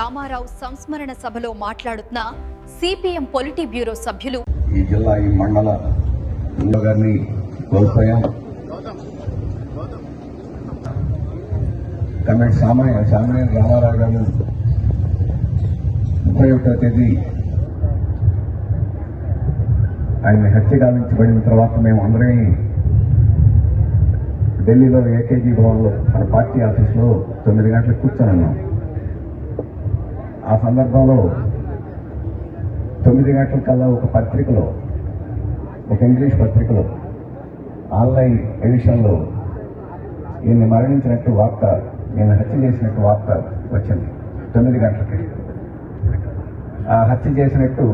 రామారావు సంస్మరణ సభలో మాట్లాడుతున్న సిపిఎం పొలిటీ బ్యూరో సభ్యులు ఈ జిల్లా ఈ మండల గారిని కోల్పోయాం. కమిటీ సామాన్య రామారావు గారు 31వ తేదీ ఆయన హత్య గావించబడిన తర్వాత మేము అందరం ఢిల్లీలో ఏకేజీ భవన్లో మన పార్టీ ఆఫీస్లో 9 గంటలకు కూర్చొని ఉన్నాం. ఆ సందర్భంలో 9 గంటల కల్లా ఒక పత్రికలో, ఒక ఇంగ్లీష్ పత్రికలో ఆన్లైన్ ఎడిషన్లో ఈయన్ని మరణించినట్టు వార్త, ఈయన హత్య చేసినట్టు వార్త వచ్చింది 9 గంటలకి. ఆ హత్య చేసినట్టు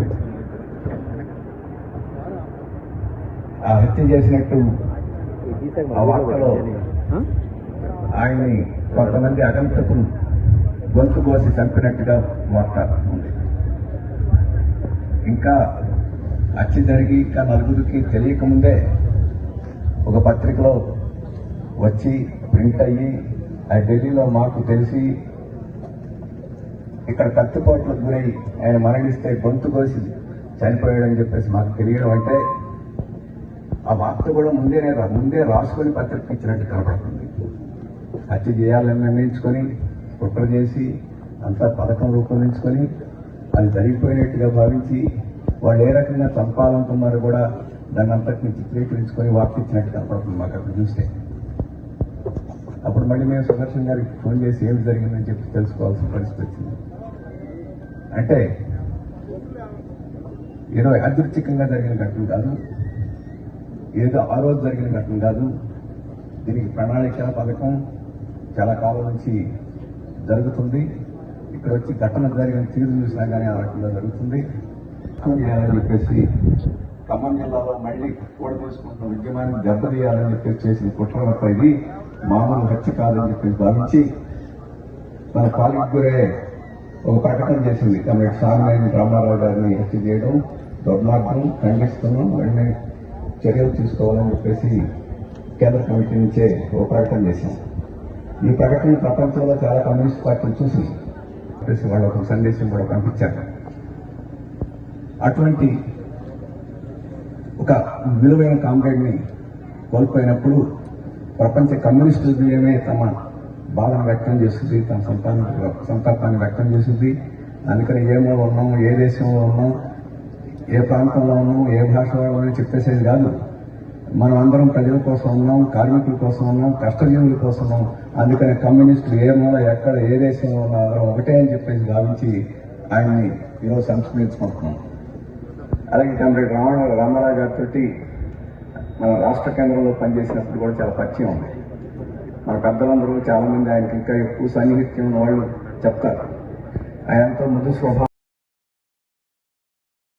ఆ వార్తలో ఆయన్ని కొంతమంది అగంతకులు గొంతు కోసి చంపినట్టుగా వార్త ఉంది. ఇంకా హత్య జరిగి ఇంకా నలుగురికి తెలియకముందే ఒక పత్రికలో వచ్చి ప్రింట్ అయ్యి ఆ ఢిల్లీలో మాకు తెలిసి ఇక్కడ కత్తిపోట్లకు గురై ఆయన మరణిస్తే గొంతు కోసి చనిపోయాడని చెప్పేసి మాకు తెలియడం అంటే ఆ వార్త కూడా ముందే రాసుకొని పత్రిక ఇచ్చినట్టు కనపడుతుంది. హత్య చేయాలని నిర్ణయించుకొని కుట్ర చేసి అంతా పథకం రూపొందించుకొని అది జరిగిపోయినట్టుగా భావించి వాళ్ళు ఏ రకంగా చంపాలనుకున్నారో కూడా దాన్ని అంతటిని చిత్రీకరించుకొని వార్త ఇచ్చినట్టు కనపడుతుంది మాకు అక్కడ చూస్తే. అప్పుడు మళ్ళీ మేము సుదర్శన్ గారికి ఫోన్ చేసి ఏమి జరిగిందని చెప్పి తెలుసుకోవాల్సిన పరిస్థితి వచ్చింది. అంటే ఏదో యాదృచ్ఛికంగా జరిగిన ఘటన కాదు, ఏదో ఆ రోజు జరిగిన ఘటన కాదు. దీనికి ప్రణాళిక పథకం చాలా కాలం నుంచి జరుగుతుంది. ఇక్కడ వచ్చి ఘటన జరిగిన తీరు చూసినా కానీ ఆ రకంగా జరుగుతుంది చేయాలని చెప్పేసి ఖమ్మం జిల్లాలో మళ్ళీ కూడా తీసుకుంటున్న ఉద్యమాన్ని దెబ్బతీయాలని చెప్పేసి చేసిన కుట్రలప ఇది మామూలు హత్య కాదని చెప్పేసి భావించి తన పాలికి గురే ఒక ప్రకటన చేసింది. కమిటీ సామాన్య రామారావు గారిని హత్య చేయడం దుర్మార్గం, ఖండిస్తున్నాం, వెంటనే చర్యలు తీసుకోవాలని చెప్పేసి కేంద్ర కమిటీ నుంచే ఒక ప్రకటన చేశాం. ఈ ప్రకటన ప్రపంచంలో చాలా కమ్యూనిస్ట్ పార్టీలు చూసి వాళ్ళు ఒక సందేశం కూడా పంపించారు. అటువంటి ఒక విలువైన కామ్రేడ్ని కోల్పోయినప్పుడు ప్రపంచ కమ్యూనిస్టు యూనియనే తమ బాధను వ్యక్తం చేస్తుంది, తమ సంతాపాన్ని వ్యక్తం చేస్తుంది. అందుకని ఏ మూల ఉన్నాం, ఏ దేశంలో ఉన్నాం, ఏ ప్రాంతంలో ఉన్నాం, ఏ భాషలో ఉన్నాం చెప్పేసేది కాదు. మనం అందరం ప్రజల కోసం ఉన్నాం, కార్మికుల కోసం ఉన్నాం, కష్టజీవుల కోసం ఉన్నాం. అందుకని కమ్యూనిస్టులు ఏ మూల ఎక్కడ ఏ దేశంలో ఉన్నా అందరం ఒకటే అని చెప్పేసి భావించి ఆయన్ని ఈరోజు సంస్మరించుకుంటున్నాం. అలాగే కమిటీ రామారావు గారితో మన రాష్ట్ర కేంద్రంలో పనిచేసినప్పుడు కూడా చాలా పరిచయం ఉంది. మన పెద్దలందరూ చాలా మంది ఆయనకి ఇంకా ఎక్కువ సన్నిహిత్యం ఉన్న వాళ్ళు చెప్తారు. ఆయన ఎంతో మృదు స్వభావం.